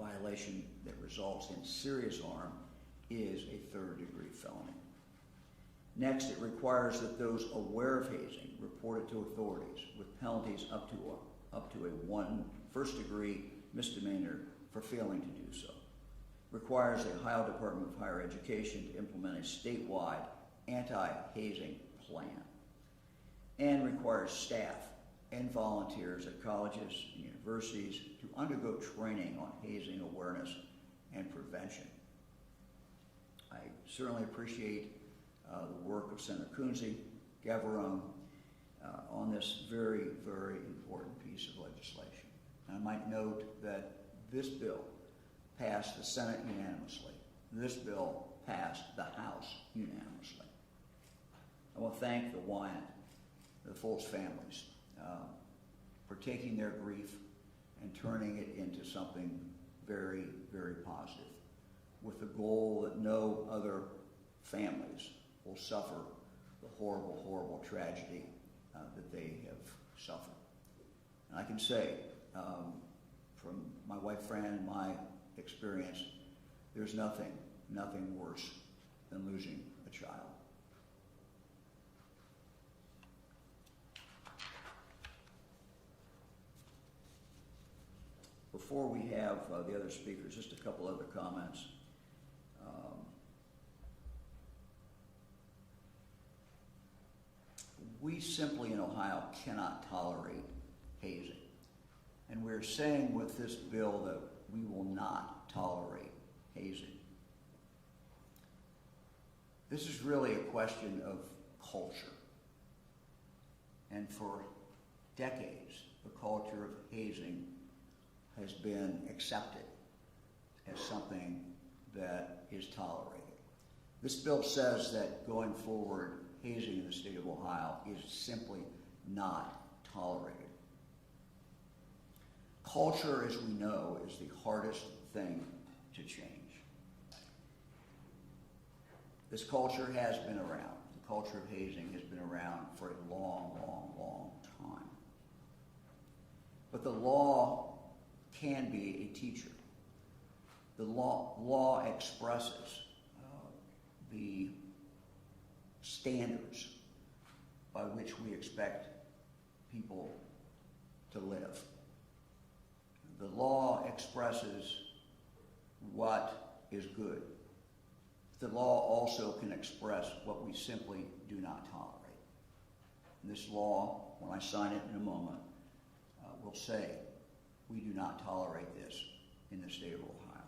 violation that results in serious harm is a third-degree felony. Next, it requires that those aware of hazing report it to authorities, with penalties up to a first-degree misdemeanor for failing to do so. Requires the Ohio Department of Higher Education to implement a statewide anti-hazing plan, and requires staff and volunteers at colleges and universities to undergo training on hazing awareness and prevention. I certainly appreciate the work of Senator Kunze, Gavarone, on this very, very important piece of legislation. And I might note that this bill passed the Senate unanimously. This bill passed the House unanimously. I want to thank the Wyatt, the Foltz families, for taking their grief and turning it into something very, very positive, with the goal that no other families will suffer the horrible, horrible tragedy that they have suffered. And I can say, from my wife Fran and my experience, there's nothing worse than losing a child. Before we have the other speakers, just a couple other comments. We simply in Ohio cannot tolerate hazing. And we're saying with this bill that we will not tolerate hazing. This is really a question of culture. And for decades, the culture of hazing has been accepted as something that is tolerated. This bill says that going forward, hazing in the state of Ohio is simply not tolerated. Culture, as we know, is the hardest thing to change. This culture has been around. The culture of hazing has been around for a long, long, long time. But the law can be a teacher. The law expresses the standards by which we expect people to live. The law expresses what is good. The law also can express what we simply do not tolerate. And this law, when I sign it in a moment, will say we do not tolerate this in the state of Ohio.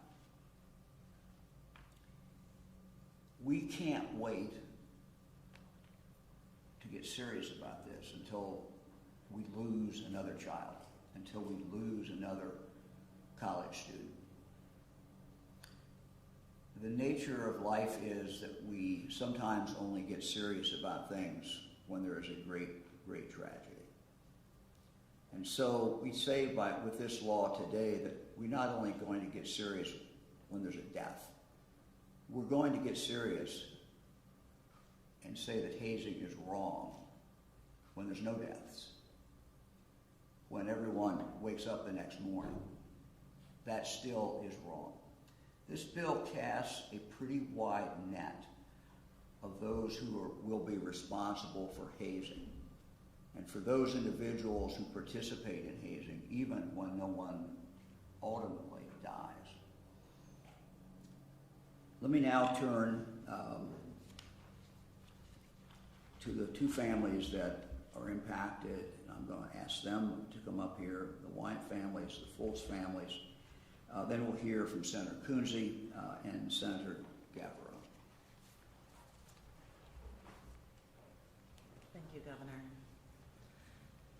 We can't wait to get serious about this until we lose another child, until we lose another college student. The nature of life is that we sometimes only get serious about things when there is a great, great tragedy. And so we say with this law today that we're not only going to get serious when there's a death, we're going to get serious and say that hazing is wrong when there's no deaths, when everyone wakes up the next morning. That still is wrong. This bill casts a pretty wide net of those who will be responsible for hazing, and for those individuals who participate in hazing, even when no one ultimately dies. Let me now turn to the two families that are impacted, and I'm going to ask them to come up here, the Wyatt families, the Foltz families. Then we'll hear from Senator Kunze and Senator Gavarone. Thank you, Governor.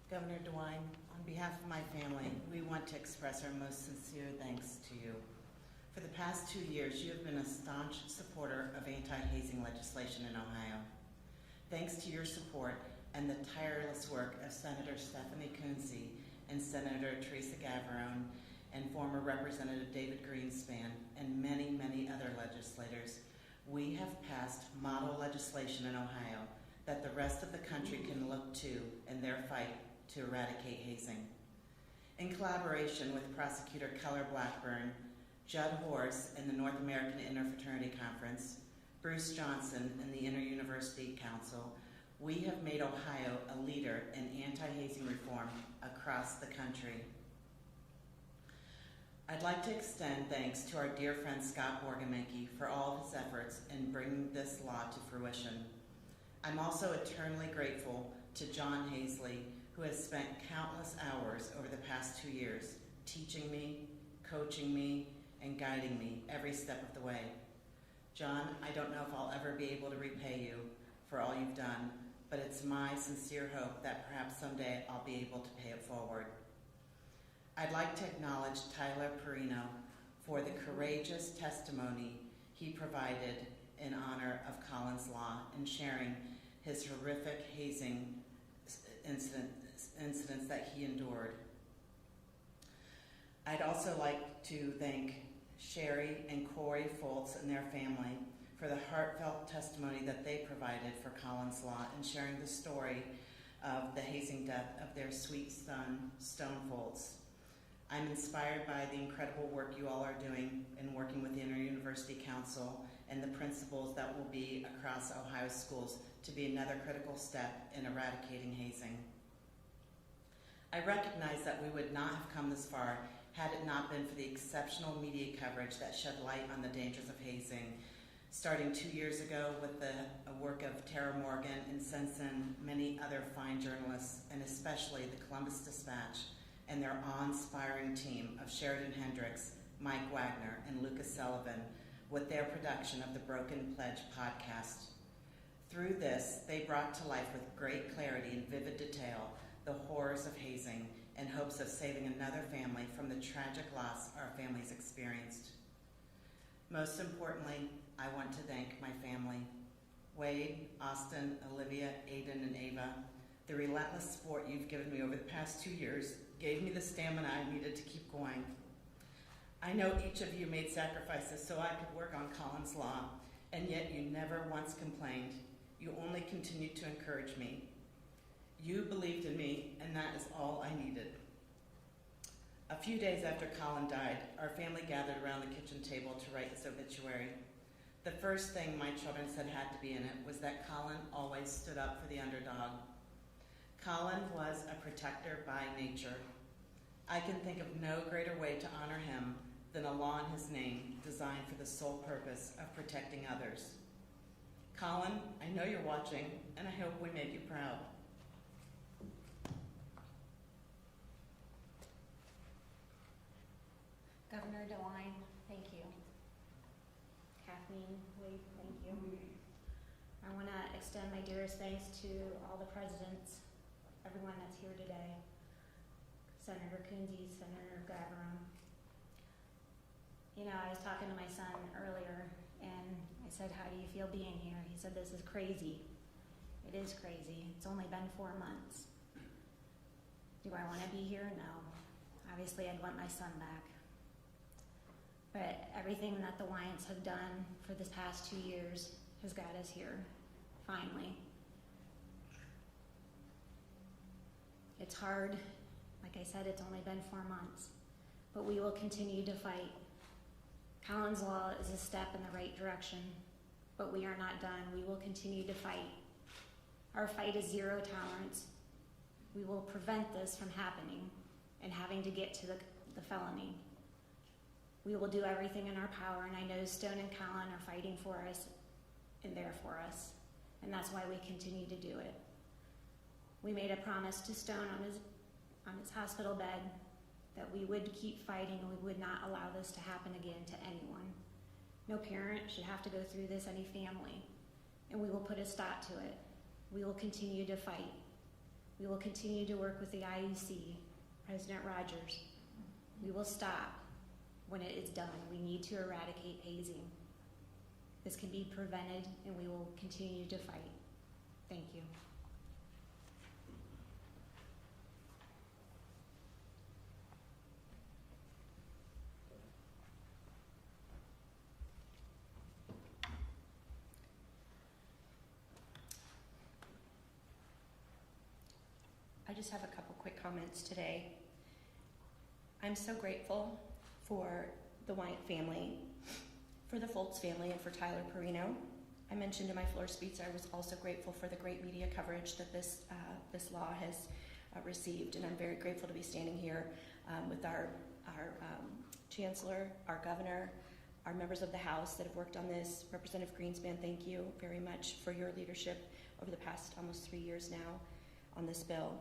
Governor DeWine, on behalf of my family, we want to express our most sincere thanks to you. For the past 2 years, you have been a staunch supporter of anti-hazing legislation in Ohio. Thanks to your support and the tireless work of Senator Stephanie Kunze and Senator Teresa Gavarone and former Representative David Greenspan and many, many other legislators, we have passed model legislation in Ohio that the rest of the country can look to in their fight to eradicate hazing. In collaboration with Prosecutor Keller Blackburn, Judd Horse in the North American Interfraternity Conference, Bruce Johnson in the Inter-University Council, we have made Ohio a leader in anti-hazing reform across the country. I'd like to extend thanks to our dear friend Scott Borgamenke for all of his efforts in bringing this law to fruition. I'm also eternally grateful to John Hazley, who has spent countless hours over the past 2 years teaching me, coaching me, and guiding me every step of the way. John, I don't know if I'll ever be able to repay you for all you've done, but it's my sincere hope that perhaps someday I'll be able to pay it forward. I'd like to acknowledge Tyler Perino for the courageous testimony he provided in honor of Collin's law and sharing his horrific hazing incidents that he endured. I'd also like to thank Sherry and Corey Foltz and their family for the heartfelt testimony that they provided for Collin's law and sharing the story of the hazing death of their sweet son, Stone Foltz. I'm inspired by the incredible work you all are doing in working with the Inter-University Council and the principles that will be across Ohio schools to be another critical step in eradicating hazing. I recognize that we would not have come this far had it not been for the exceptional media coverage that shed light on the dangers of hazing, starting 2 years ago with the work of Tara Morgan and since then many other fine journalists, and especially the Columbus Dispatch and their awe-inspiring team of Sheridan Hendricks, Mike Wagner, and Lucas Sullivan with their production of the Broken Pledge podcast. Through this, they brought to life with great clarity and vivid detail the horrors of hazing in hopes of saving another family from the tragic loss our families experienced. Most importantly, I want to thank my family, Wade, Austin, Olivia, Aiden, and Ava. The relentless support you've given me over the past 2 years gave me the stamina I needed to keep going. I know each of you made sacrifices so I could work on Collin's law, and yet you never once complained. You only continued to encourage me. You believed in me, and that is all I needed. A few days after Collin died, our family gathered around the kitchen table to write his obituary. The first thing my children said had to be in it was that Collin always stood up for the underdog. Collin was a protector by nature. I can think of no greater way to honor him than a law in his name designed for the sole purpose of protecting others. Collin, I know you're watching, and I hope we made you proud. Governor DeWine, thank you. Kathleen, Wade, thank you. I want to extend my dearest thanks to all the presidents, everyone that's here today, Senator Coonsey, Senator Gaveron. You know, I was talking to my son earlier, and I said, how do you feel being here? He said, this is crazy. It is crazy. It's only been 4 months. Do I want to be here? No. Obviously, I'd want my son back. But everything that the Wyatts have done for this past 2 years has got us here, finally. It's hard. Like I said, it's only been 4 months. But we will continue to fight. Collin's law is a step in the right direction, but we are not done. We will continue to fight. Our fight is zero tolerance. We will prevent this from happening and having to get to the felony. We will do everything in our power, and I know Stone and Collin are fighting for us and there for us, and that's why we continue to do it. We made a promise to Stone on his hospital bed that we would keep fighting and we would not allow this to happen again to anyone. No parent should have to go through this, any family, and we will put a stop to it. We will continue to fight. We will continue to work with the IUC, President Rogers. We will stop when it is done. We need to eradicate hazing. This can be prevented, and we will continue to fight. Thank you. I just have a couple quick comments today. I'm so grateful for the Wyatt family, for the Foltz family, and for Tyler Perino. I mentioned in my floor speech I was also grateful for the great media coverage that this law has received, and I'm very grateful to be standing here with our Chancellor, our Governor, our members of the House that have worked on this. Representative Greenspan, thank you very much for your leadership over the past almost 3 years now on this bill.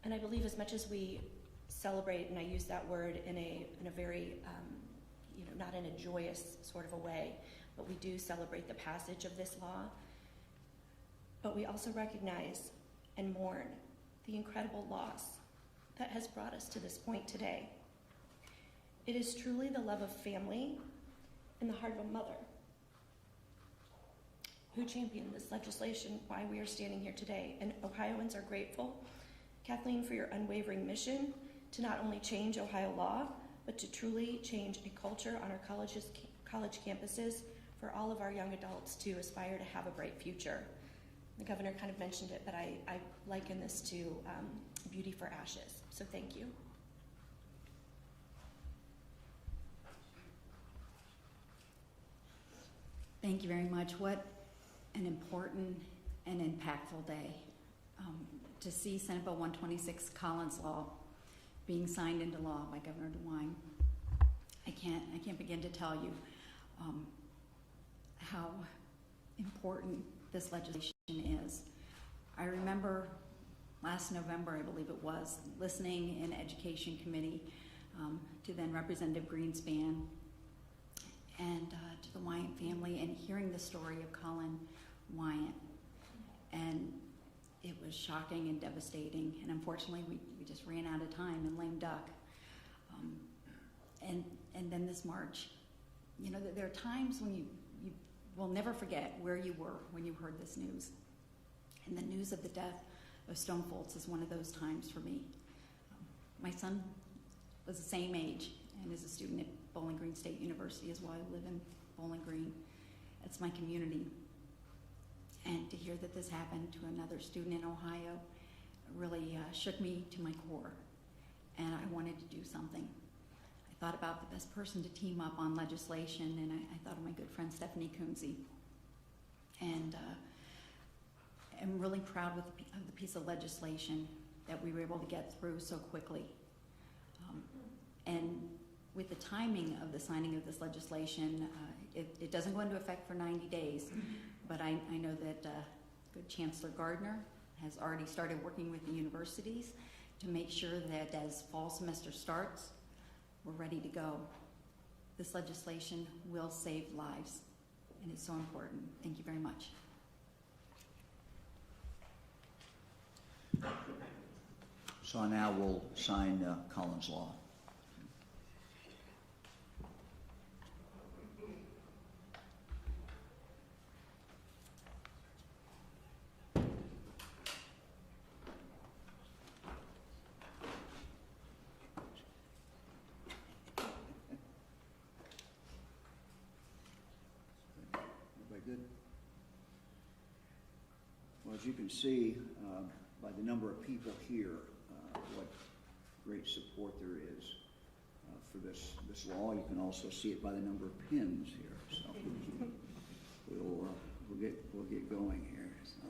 And I believe as much as we celebrate, and I use that word in a very, not in a joyous sort of a way, but we do celebrate the passage of this law, but we also recognize and mourn the incredible loss that has brought us to this point today. It is truly the love of family and the heart of a mother who championed this legislation, why we are standing here today. And Ohioans are grateful, Kathleen, for your unwavering mission to not only change Ohio law, but to truly change a culture on our college campuses for all of our young adults to aspire to have a bright future. The governor kind of mentioned it, but I liken this to beauty for ashes. So thank you. Thank you very much. What an important and impactful day. To see Senate Bill 126, Collin's Law, being signed into law by Governor DeWine. I can't begin to tell you how important this legislation is. I remember last November, I believe it was, listening in Education Committee to then Representative Greenspan and to the Wyatt family, and hearing the story of Collin Wyatt. And it was shocking and devastating, and unfortunately we just ran out of time in lame duck. And then this march. There are times when you will never forget where you were when you heard this news. And the news of the death of Stone Foltz is one of those times for me. My son was the same age and is a student at Bowling Green State University as well. I live in Bowling Green. It's my community. And to hear that this happened to another student in Ohio really shook me to my core. And I wanted to do something. I thought about the best person to team up on legislation, and I thought of my good friend Stephanie Coonsey. And I'm really proud of the piece of legislation that we were able to get through so quickly. And with the timing of the signing of this legislation, it doesn't go into effect for 90 days, but I know that good Chancellor Gardner has already started working with the universities to make sure that as fall semester starts, we're ready to go. This legislation will save lives, and it's so important. Thank you very much. So now we'll sign Collin's Law. Good. Well, as you can see by the number of people here, what great support there is for this law. You can also see it by the number of pins here. So we'll get going here. So.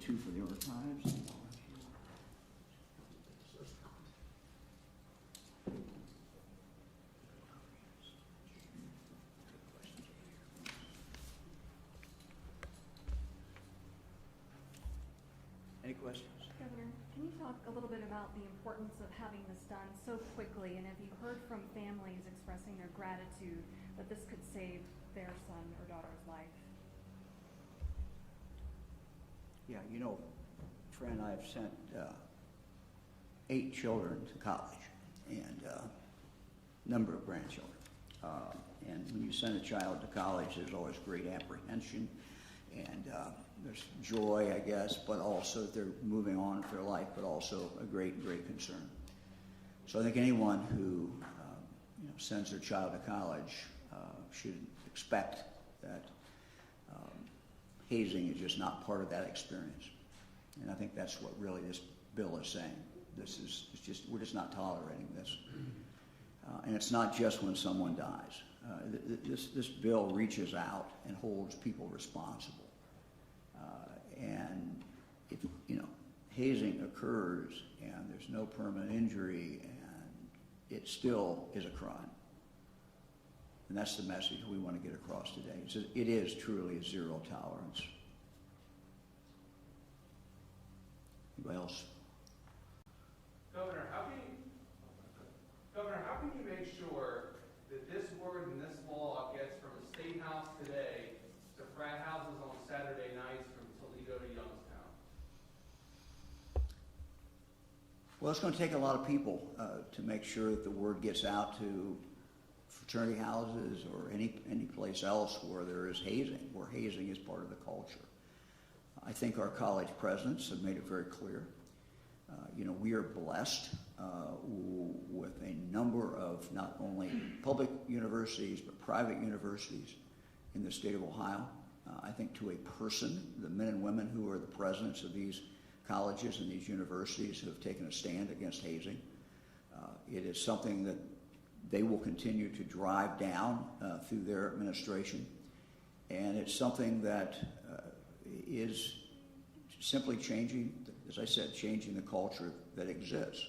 two for the archives. Any questions? Governor, can you talk a little bit about the importance of having this done so quickly? And have you heard from families expressing their gratitude that this could save their son or daughter's life? Yeah, you know, Fran, I've sent 8 children to college and a number of grandchildren. And when you send a child to college, there's always great apprehension and there's joy, I guess, but also they're moving on with their life, but also a great concern. So I think anyone who sends their child to college should expect that hazing is just not part of that experience. And I think that's what really this bill is saying. We're just not tolerating this. And it's not just when someone dies. This bill reaches out and holds people responsible. And if, hazing occurs and there's no permanent injury and it still is a crime. And that's the message we want to get across today. It is truly a zero tolerance. Anybody else? Governor, how can you make sure that this word and this law gets from the State House today to frat houses on Saturday nights from Toledo to Youngstown? Well, it's going to take a lot of people to make sure that the word gets out to fraternity houses or any place else where there is hazing, where hazing is part of the culture. I think our college presidents have made it very clear. We are blessed with a number of not only public universities but private universities in the state of Ohio. I think to a person, the men and women who are the presidents of these colleges and these universities who have taken a stand against hazing, it is something that they will continue to drive down through their administration. And it's something that is simply changing, as I said, changing the culture that exists.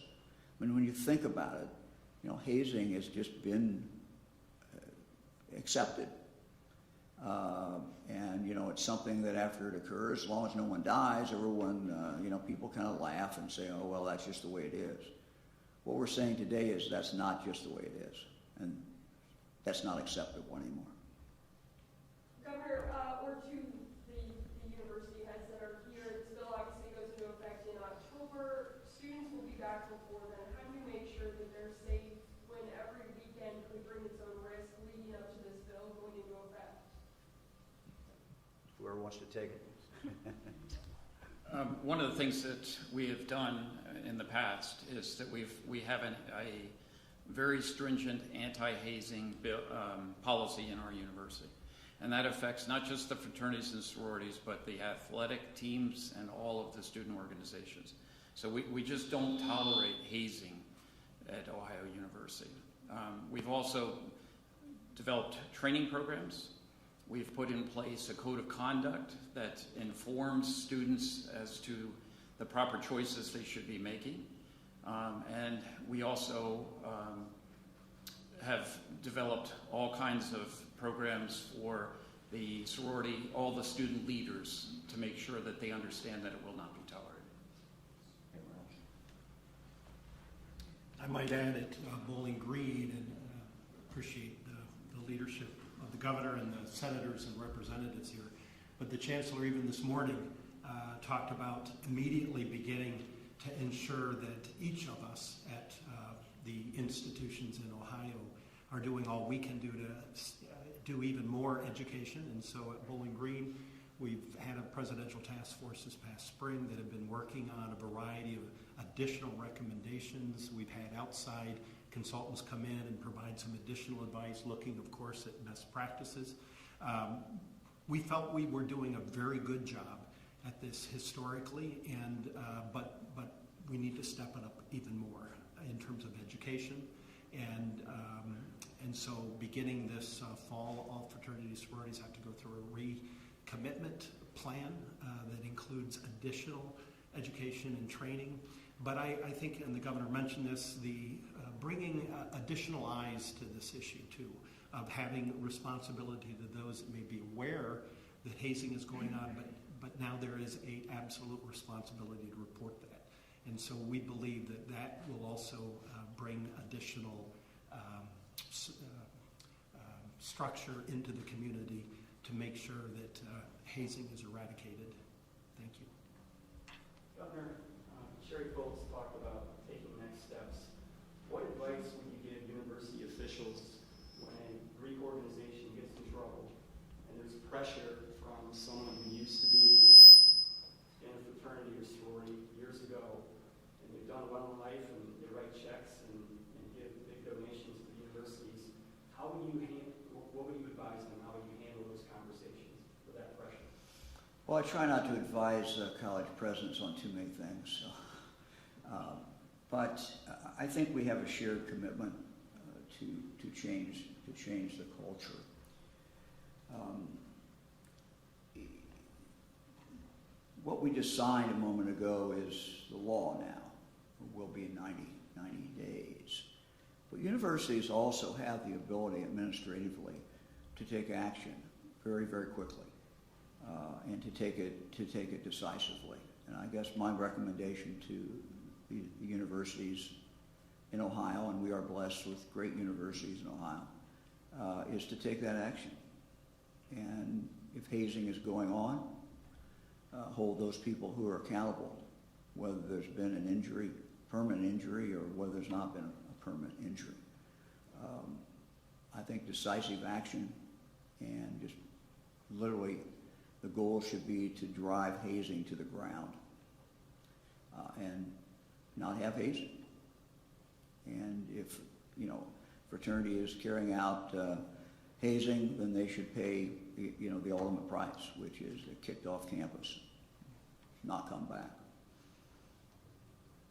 I mean, when you think about it, hazing has just been accepted. And, it's something that after it occurs, as long as no one dies, everyone, people kind of laugh and say, oh, well, that's just the way it is. What we're saying today is that's not just the way it is. And that's not acceptable anymore. Governor, or to the university heads that are here, this bill obviously goes into effect in October. Students will be back before then. How do you make sure that they're safe when every weekend could bring its own risk leading up to this bill going into effect? Whoever wants to take it. One of the things that we have done in the past is that we have a very stringent anti-hazing policy in our university. And that affects not just the fraternities and sororities, but the athletic teams and all of the student organizations. So we just don't tolerate hazing at Ohio University. We've also developed training programs. We've put in place a code of conduct that informs students as to the proper choices they should be making. And we also have developed all kinds of programs for the sorority, all the student leaders, to make sure that they understand that it will not be tolerated. I might add at Bowling Green, and appreciate the leadership of the governor and the senators and representatives here, but the chancellor even this morning talked about immediately beginning to ensure that each of us at the institutions in Ohio are doing all we can do to do even more education. And so at Bowling Green, we've had a presidential task force this past spring that have been working on a variety of additional recommendations. We've had outside consultants come in and provide some additional advice, looking, of course, at best practices. We felt we were doing a very good job at this historically, and but we need to step it up even more in terms of education. And so beginning this fall, all fraternities and sororities have to go through a recommitment plan that includes additional education and training. But I think, and the governor mentioned this, the bringing additional eyes to this issue too, of having responsibility to those that may be aware that hazing is going on, but now there is a absolute responsibility to report that. And so we believe that that will also bring additional structure into the community to make sure that hazing is eradicated. Thank you. Governor, Sherry Foltz talked about taking next steps. What advice would you give university officials when a Greek organization gets in trouble and there's pressure from someone who used to be in a fraternity or sorority years ago, and they've done well in life and they write checks and give big donations to the universities? How would you what would you advise them? How would you handle those conversations with that pressure? Well, I try not to advise college presidents on too many things. But I think we have a shared commitment to change the culture. What we just signed a moment ago is the law now. It will be in 90 days. But universities also have the ability administratively to take action very, very quickly and to take it decisively. And I guess my recommendation to the universities in Ohio, and we are blessed with great universities in Ohio, is to take that action. And if hazing is going on, hold those people who are accountable, whether there's been an injury, permanent injury, or whether there's not been a permanent injury. I think decisive action, and just literally the goal should be to drive hazing to the ground and not have hazing. And if, fraternity is carrying out hazing, then they should pay, the ultimate price, which is they're kicked off campus, not come back.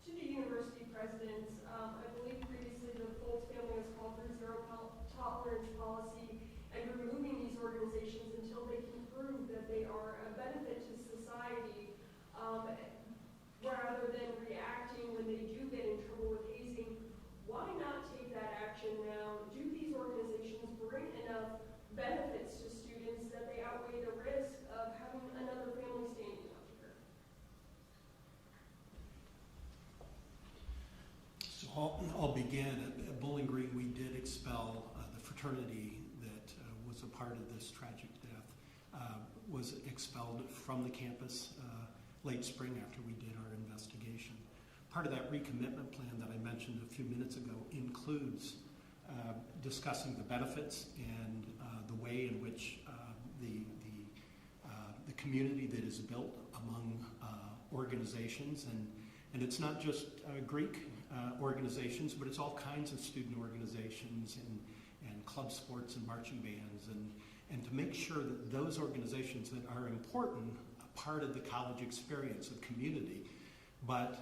To the university presidents, I believe previously the Foltz family has called for zero tolerance policy and removing these organizations until they can prove that they are a benefit to society, rather than reacting when they do get in trouble with hazing. Why not take that action now? Do these organizations bring enough benefits to students that they outweigh the risk of having another family standing up here? So I'll begin. At Bowling Green, we did expel the fraternity that was a part of this tragic death, was expelled from the campus late spring after we did our investigation. Part of that recommitment plan that I mentioned a few minutes ago includes discussing the benefits and the way in which the community that is built among organizations, and it's not just Greek organizations, but it's all kinds of student organizations and club sports and marching bands, and to make sure that those organizations that are important, a part of the college experience of community, but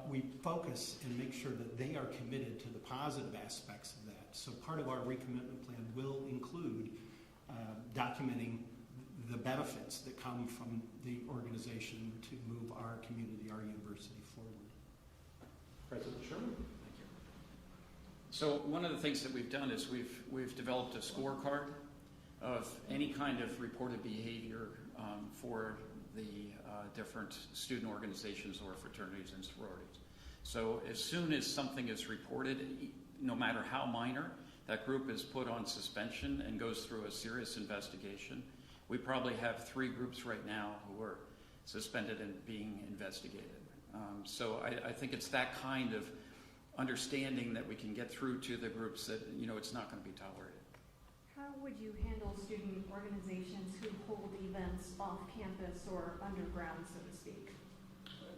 we focus and make sure that they are committed to the positive aspects of that. So part of our recommitment plan will include documenting the benefits that come from the organization to move our community, our university forward. President Sherman. Thank you. So one of the things that we've done is we've developed a scorecard of any kind of reported behavior for the different student organizations or fraternities and sororities. So as soon as something is reported, no matter how minor, that group is put on suspension and goes through a serious investigation. We probably have 3 groups right now who are suspended and being investigated. So I think it's that kind of understanding that we can get through to the groups that, it's not going to be tolerated. How would you handle student organizations who hold events off campus or underground, so to speak?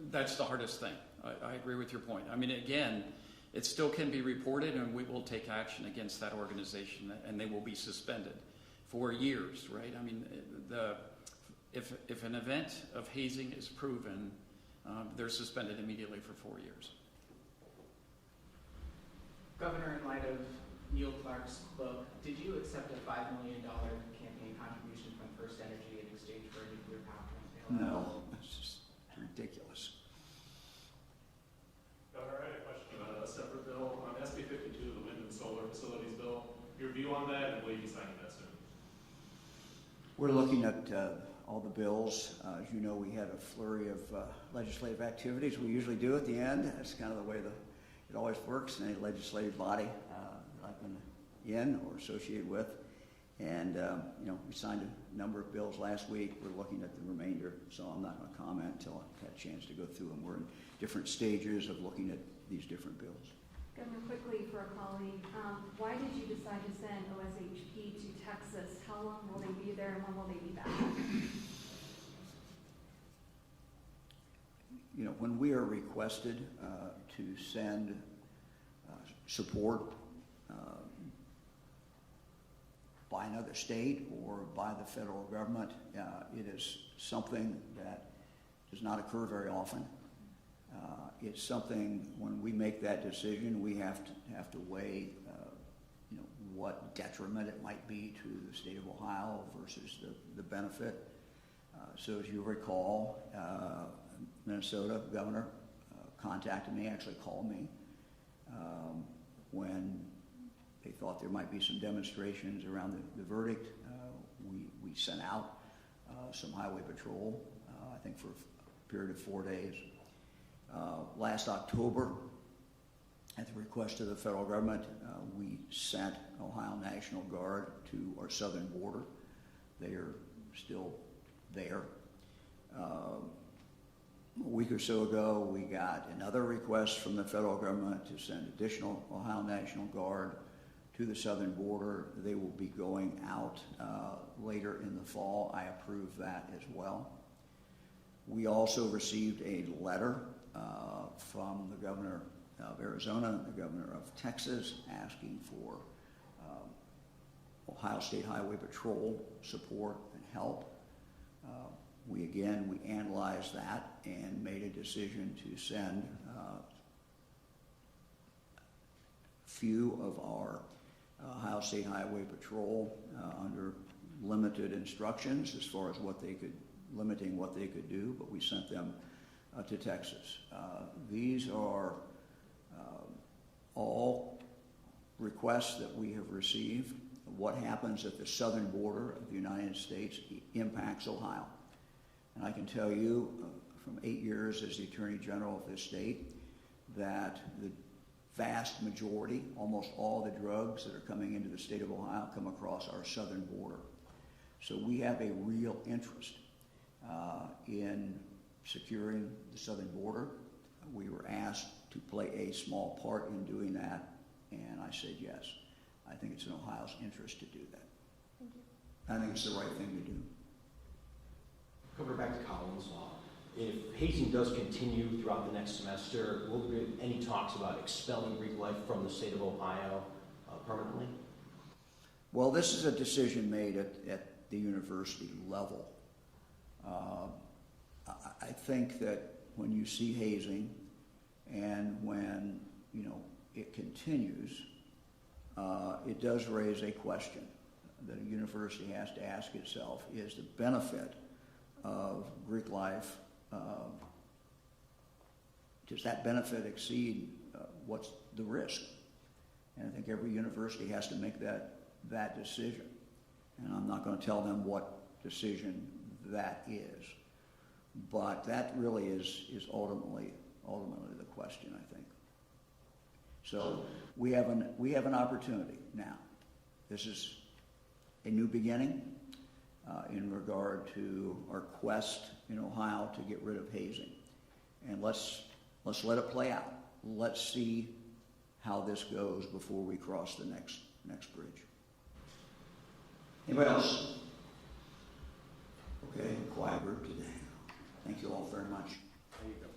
That's the hardest thing. I agree with your point. I mean, again, it still can be reported, and we will take action against that organization, and they will be suspended for years, right? I mean, if an event of hazing is proven, they're suspended immediately for 4 years. Governor, in light of Neil Clark's book, did you accept a $5 million campaign contribution from First Energy in exchange for a nuclear power plant? No, it's just ridiculous. Governor, I had a question about a separate bill on SB 52, the wind and solar facilities bill. Your view on that, and will you be signing that soon? We're looking at all the bills. As you know, we had a flurry of legislative activities we usually do at the end. That's kind of the way it always works in any legislative body I've been in or associated with. And, we signed a number of bills last week. We're looking at the remainder, so I'm not going to comment until I've had a chance to go through them. We're in different stages of looking at these different bills. Governor, quickly for a colleague, why did you decide to send OSHP to Texas? How long will they be there and when will they be back? When we are requested to send support by another state or by the federal government, it is something that does not occur very often. It's something, when we make that decision, we have to weigh, what detriment it might be to the state of Ohio versus the benefit. So as you recall, Minnesota governor contacted me, actually called me, when they thought there might be some demonstrations around the verdict. We sent out some highway patrol, I think for a period of 4 days. Last October, at the request of the federal government, we sent Ohio National Guard to our southern border. They are still there. A week or so ago, we got another request from the federal government to send additional Ohio National Guard to the southern border. They will be going out later in the fall. I approve that as well. We also received a letter from the governor of Arizona and the governor of Texas asking for Ohio State Highway Patrol support and help. We analyzed that and made a decision to send few of our Ohio State Highway Patrol under limited instructions as far as limiting what they could do, but we sent them to Texas. These are all requests that we have received. What happens at the southern border of the United States impacts Ohio. And I can tell you from 8 years as the Attorney General of this state that the vast majority, almost all the drugs that are coming into the state of Ohio come across our southern border. So we have a real interest in securing the southern border. We were asked to play a small part in doing that, and I said yes. I think it's in Ohio's interest to do that. Thank you. I think it's the right thing to do. Governor, back to Collin's law. If hazing does continue throughout the next semester, will there be any talks about expelling Greek life from the state of Ohio permanently? Well, this is a decision made at the university level. I think that when you see hazing and when, it continues, it does raise a question that a university has to ask itself: is the benefit of Greek life, does that benefit exceed what's the risk? And I think every university has to make that decision. And I'm not going to tell them what decision that is. But that really is ultimately the question, I think. So we have an opportunity now. This is a new beginning in regard to our quest in Ohio to get rid of hazing. And let's let it play out. Let's see how this goes before we cross the next bridge. Anybody else? Okay, quiet group today. Thank you all very much. There you go.